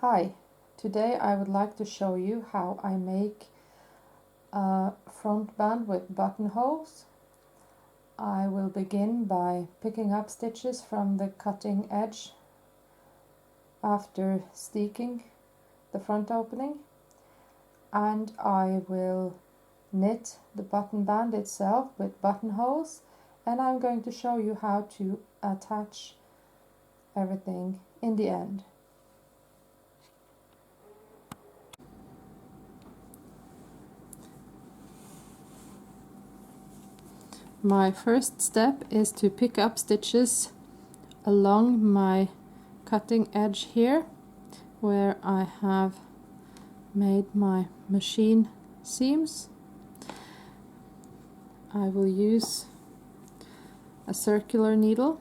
Hi, today I would like to show you how I make a front band with buttonholes. I will begin by picking up stitches from the cutting edge after steeking the front opening, and I will knit the button band itself with buttonholes, and I'm going to show you how to attach everything in the end. My first step is to pick up stitches along my cutting edge here, where I have made my machine seams. I will use a circular needle,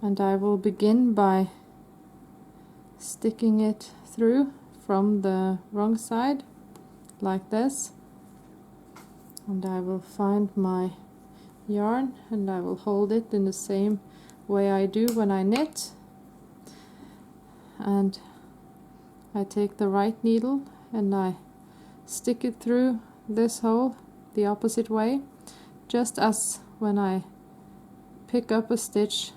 and I will begin by sticking it through from the wrong side like this, and I will find my yarn and I will hold it in the same way I do when I knit, and I take the right needle and I stick it through this hole the opposite way, just as when I pick up a stitch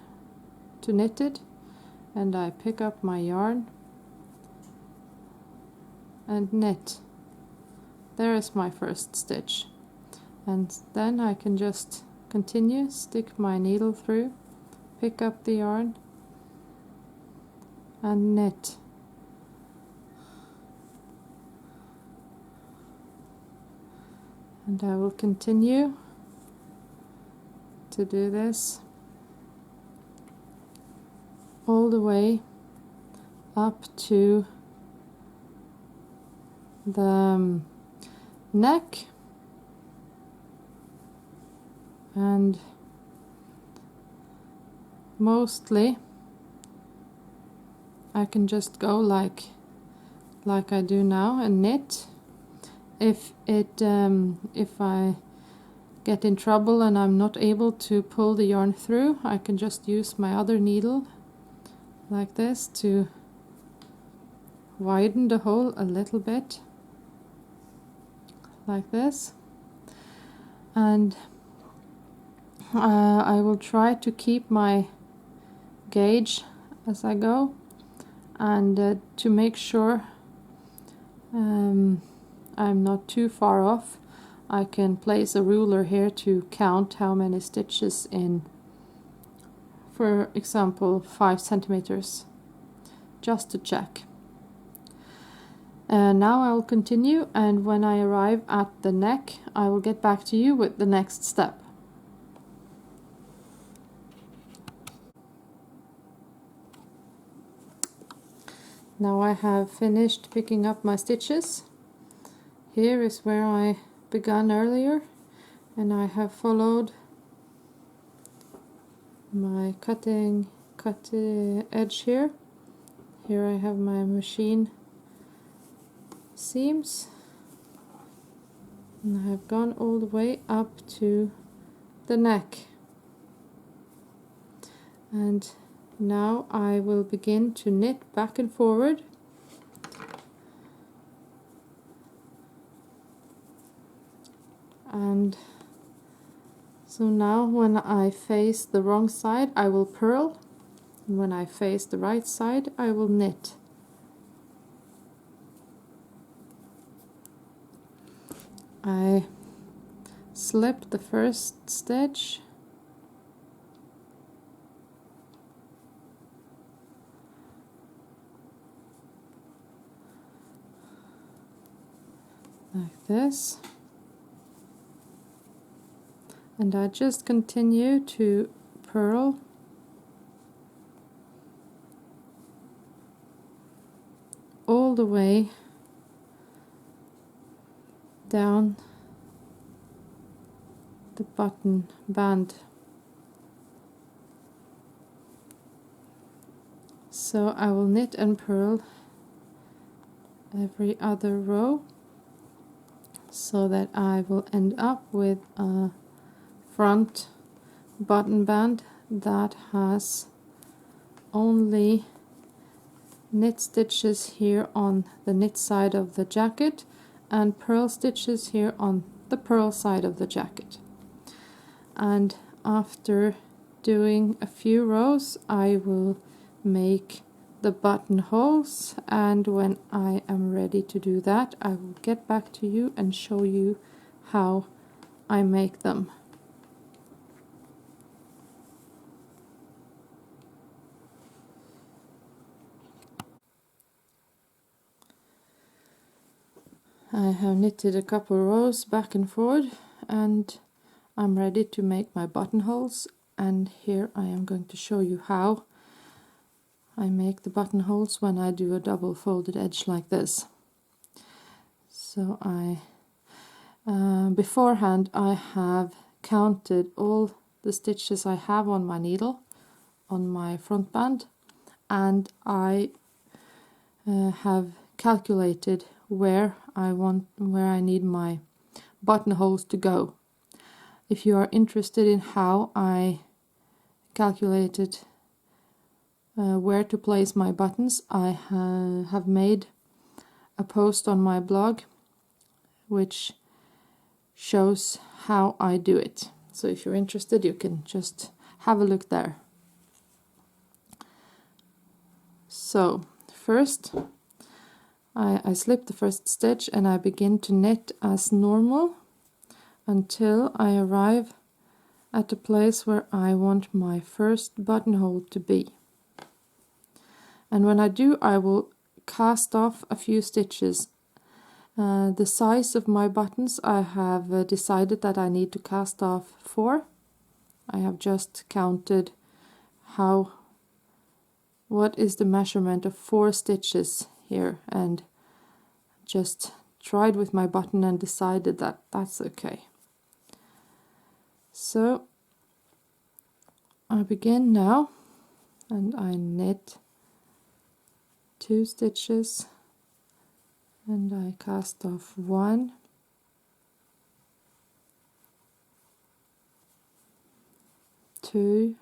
to knit it, and I pick up my yarn and knit. There is my first stitch, and then I can just continue, stick my needle through, pick up the yarn and knit. And I will continue to do this all the way up to the neck, and mostly I can just go like I do now and knit. If I get in trouble and I'm not able to pull the yarn through, I can just use my other needle like this to widen the hole a little bit, like this, and I will try to keep my gauge as I go, and to make sure I'm not too far off, I can place a ruler here to count how many stitches in, for example, 5 centimeters, just to check. Now I will continue, and when I arrive at the neck I will get back to you with the next step. Now I have finished picking up my stitches. Here is where I began earlier, and I have followed my cut edge here. Here I have my machine seams, and I have gone all the way up to the neck, and now I will begin to knit back and forward. And so now when I face the wrong side I will purl, and when I face the right side I will knit. I slipped the first stitch, like this, and I just continue to purl all the way down the button band. So I will knit and purl every other row, so that I will end up with a front button band that has only knit stitches here on the knit side of the jacket and purl stitches here on the purl side of the jacket. And after doing a few rows I will make the buttonholes, and when I am ready to do that I will get back to you and show you how I make them. I have knitted a couple rows back and forward and I'm ready to make my buttonholes, and here I am going to show you how I make the buttonholes when I do a double folded edge like this. So beforehand I have counted all the stitches I have on my needle on my front band, and I have calculated where I need my buttonholes to go. If you are interested in how I calculated where to place my buttons, I have made a post on my blog which shows how I do it. So if you're interested you can just have a look there. So first I slip the first stitch and I begin to knit as normal until I arrive at the place where I want my first buttonhole to be. And when I do, I will cast off a few stitches. The size of my buttons I have decided that I need to cast off 4. I have just counted what is the measurement of 4 stitches here, and just tried with my button and decided that that's okay. So I begin now and I knit 2 stitches and I cast off 1, 2,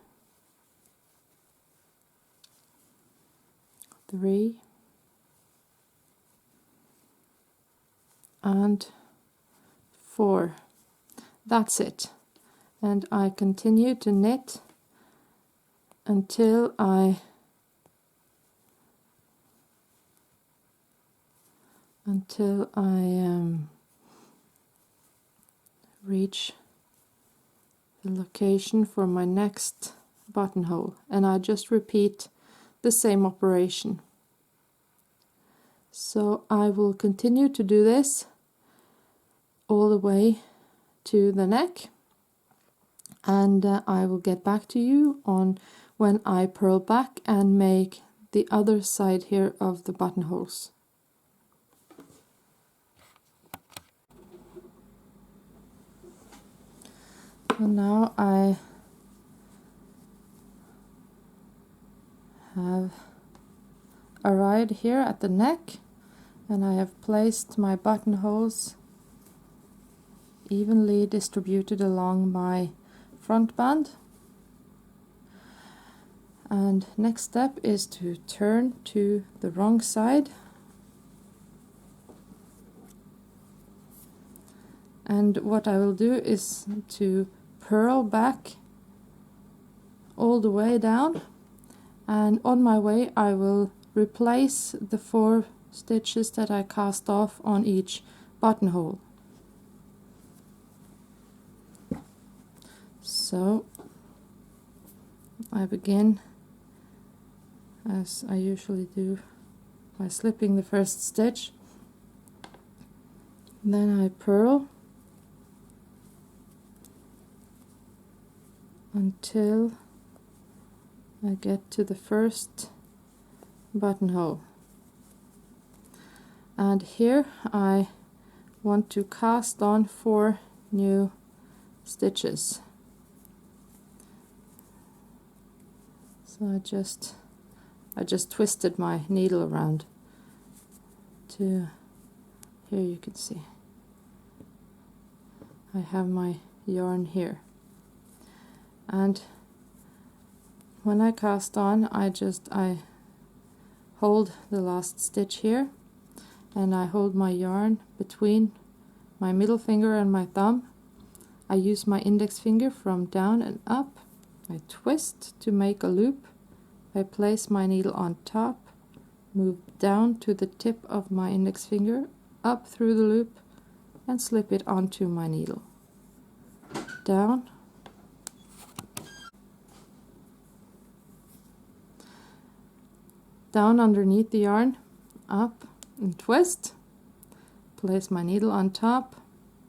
3 and 4. That's it. And I continue to knit until I reach the location for my next buttonhole, and I just repeat the same operation. So I will continue to do this all the way to the neck, and I will get back to you on when I purl back and make the other side here of the buttonholes. So now I have arrived here at the neck and I have placed my buttonholes evenly distributed along my front band. And next step is to turn to the wrong side and what I will do is to purl back all the way down, and on my way I will replace the 4 stitches that I cast off on each buttonhole. So I begin as I usually do by slipping the first stitch, then I purl until I get to the first buttonhole, and here I want to cast on 4 new stitches. So I just twisted my needle around to here. You can see I have my yarn here, and when I cast on I hold the last stitch here, and I hold my yarn between my middle finger and my thumb. I use my index finger from down and up. I twist to make a loop. I place my needle on top, move down to the tip of my index finger, up through the loop, and slip it onto my needle. Down, down underneath the yarn, up and twist, place my needle on top,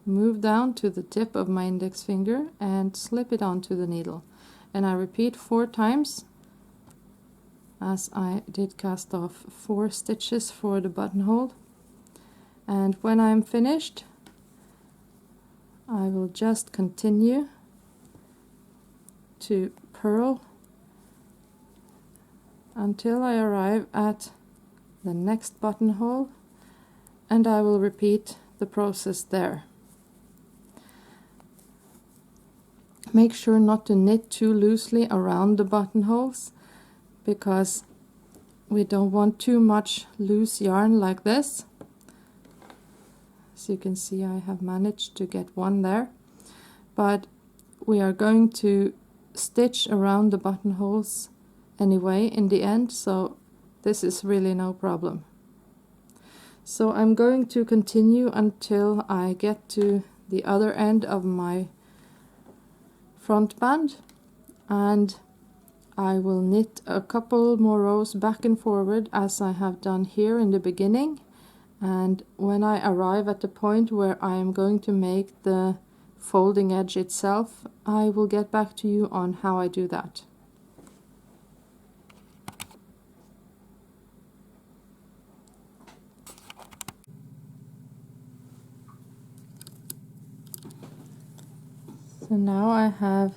move down to the tip of my index finger and slip it onto the needle. And I repeat 4 times, as I did cast off 4 stitches for the buttonhole. And when I'm finished, I will just continue to purl until I arrive at the next buttonhole, and I will repeat the process there. Make sure not to knit too loosely around the buttonholes, because we don't want too much loose yarn like this. As you can see, I have managed to get one there, but we are going to stitch around the buttonholes anyway in the end, so this is really no problem. So I'm going to continue until I get to the other end of my front band, and I will knit a couple more rows back and forward as I have done here in the beginning, and when I arrive at the point where I am going to make the folding edge itself, I will get back to you on how I do that. So now I have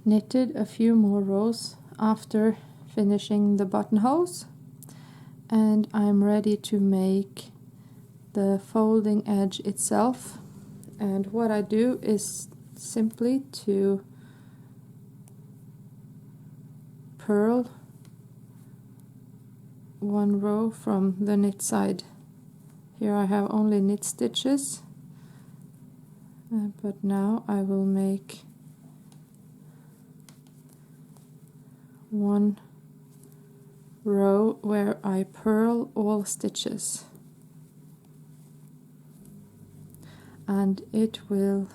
knitted a few more rows after finishing the buttonholes, and I'm ready to make the folding edge itself. And what I do is simply to purl one row from the knit side. Here I have only knit stitches, but now I will make one row where I purl all stitches, and it will,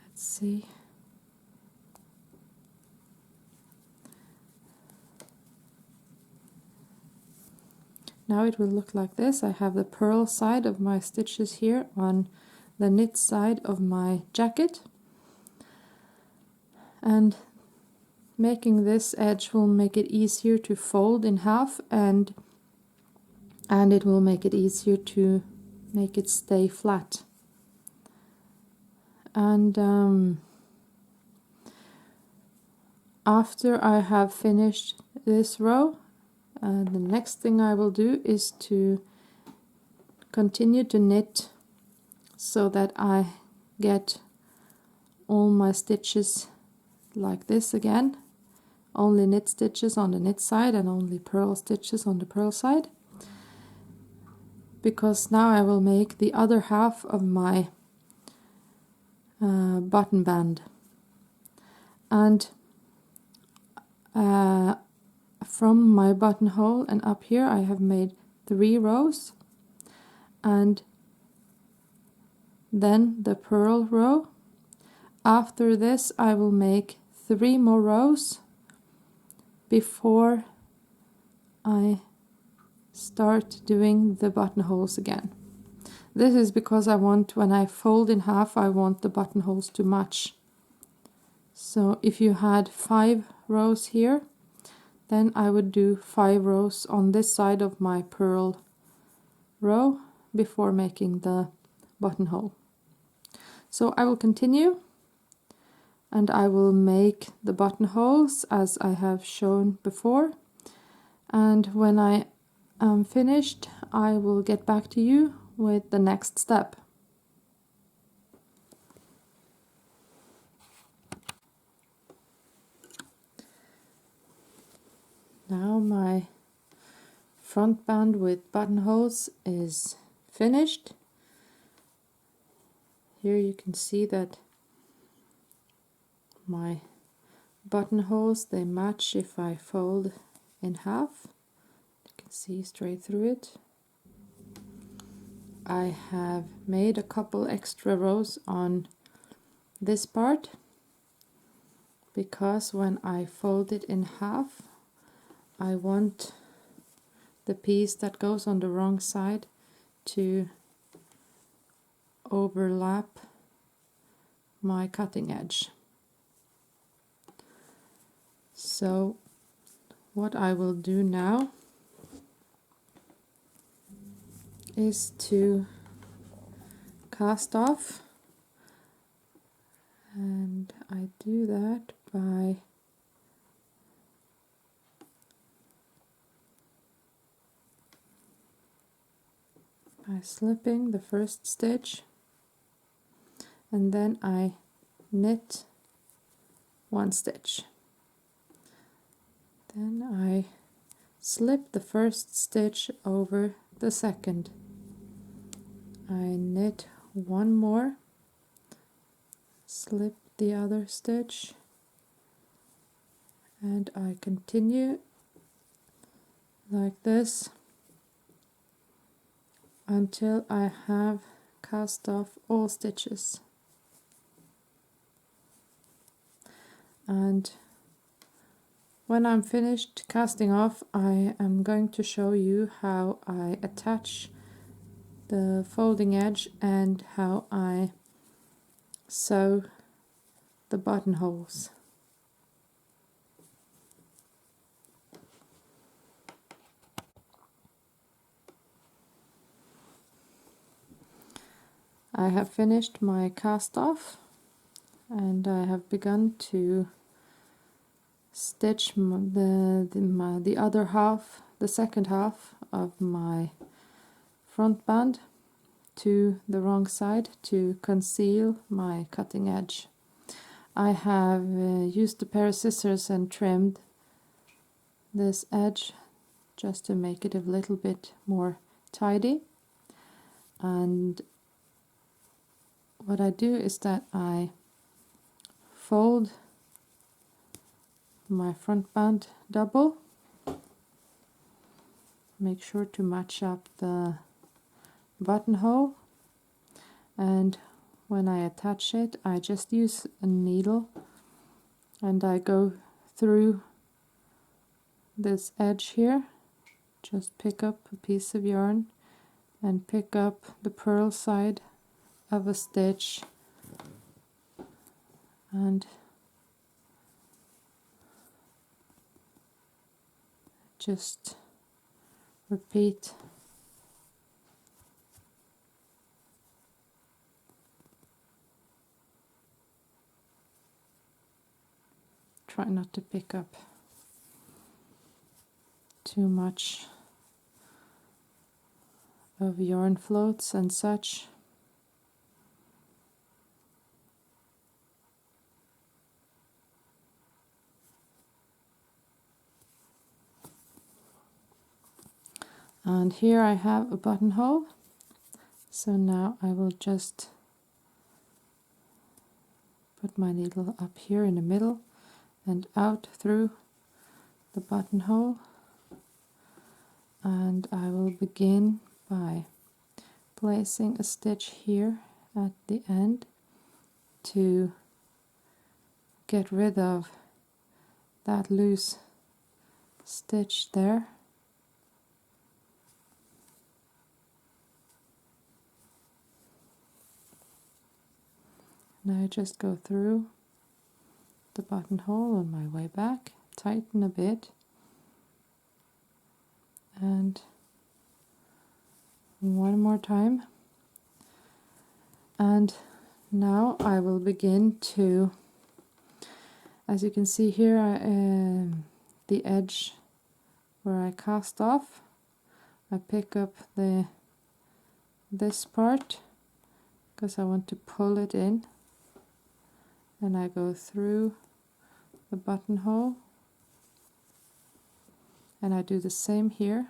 let's see, now it will look like this. I have the purl side of my stitches here on the knit side of my jacket, and making this edge will make it easier to fold in half, and it will make it easier to make it stay flat. And after I have finished this row, the next thing I will do is to continue to knit so that I get all my stitches like this again. Only knit stitches on the knit side and only purl stitches on the purl side, because now I will make the other half of my button band. And from my buttonhole and up here I have made 3 rows, and then the purl row. After this I will make 3 more rows before I start doing the buttonholes again. This is because I want, when I fold in half, I want the buttonholes to match. So if you had 5 rows here, then I would do 5 rows on this side of my purl row before making the buttonhole. So I will continue, and I will make the buttonholes as I have shown before, and when I am finished I will get back to you with the next step. Now my front band with buttonholes is finished. Here you can see that my buttonholes, they match if I fold in half. You can see straight through it. I have made a couple extra rows on this part because when I fold it in half, I want the piece that goes on the wrong side to overlap my cutting edge. So what I will do now is to cast off, and I do that by slipping the first stitch, and then I knit one stitch. Then I slip the first stitch over the second. I knit one more, slip the other stitch, and I continue like this until I have cast off all stitches. And when I'm finished casting off, I am going to show you how I attach the folding edge and how I sew the buttonholes. I have finished my cast off and I have begun to stitch the other half, the second half of my front band to the wrong side to conceal my cutting edge. I have used a pair of scissors and trimmed this edge just to make it a little bit more tidy. And what I do is that I fold my front band double, make sure to match up the buttonhole, and when I attach it I just use a needle and I go through this edge here, just pick up a piece of yarn and pick up the purl side of a stitch and just repeat. Try not to pick up too much of yarn floats and such. And here I have a buttonhole, so now I will just put my needle up here in the middle and out through the buttonhole, and I will begin by placing a stitch here at the end to get rid of that loose stitch there. Now I just go through the buttonhole on my way back, tighten a bit, and one more time. And now I will begin to, as you can see here, the edge where I cast off, I pick up this part because I want to pull it in, and I go through the buttonhole and I do the same here.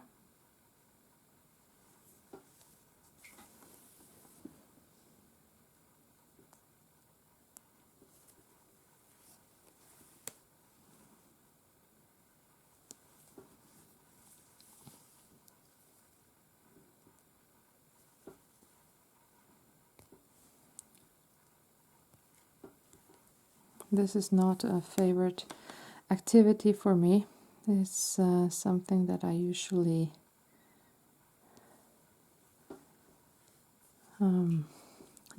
This is not a favorite activity for me. It's something that I usually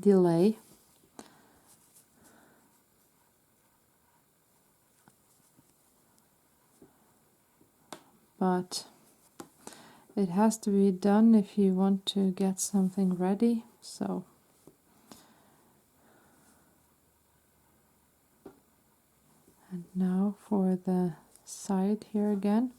delay. But it has to be done if you want to get something ready. So and now for the side here again.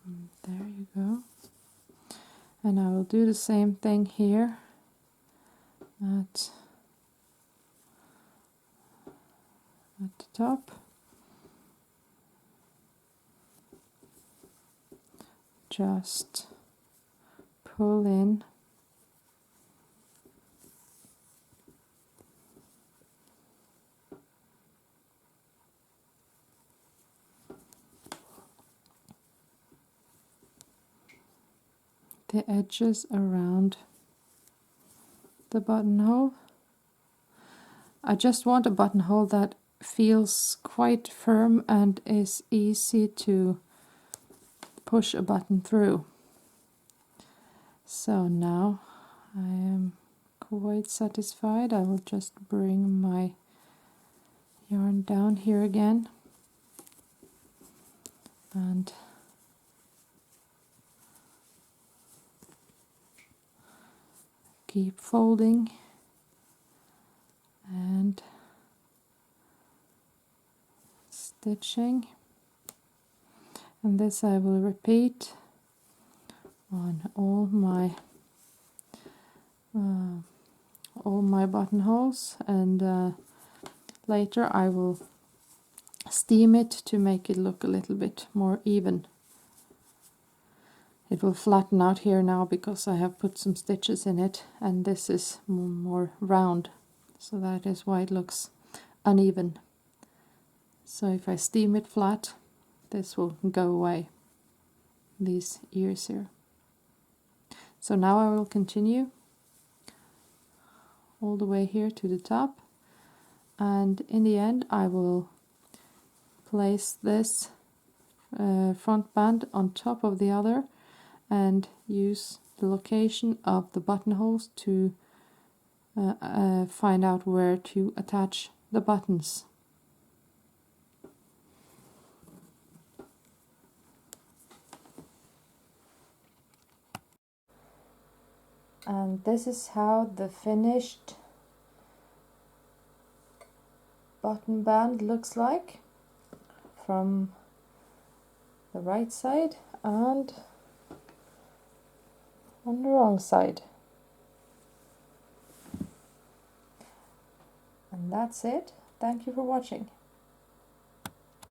And there you go. And I will do the same thing here at the top. Just pull in the edges around the buttonhole. I just want a buttonhole that feels quite firm and is easy to push a button through. So now I am quite satisfied. I will just bring my yarn down here again and keep folding and stitching, and this I will repeat on all my buttonholes, and later I will steam it to make it look a little bit more even. It will flatten out here now because I have put some stitches in it, and this is more round, so that is why it looks uneven. So if I steam it flat, this will go away, these ears here. So now I will continue all the way here to the top, and in the end I will place this front band on top of the other and use the location of the buttonholes to find out where to attach the buttons. And this is how the finished button band looks like from the right side and on the wrong side. And that's it. Thank you for watching.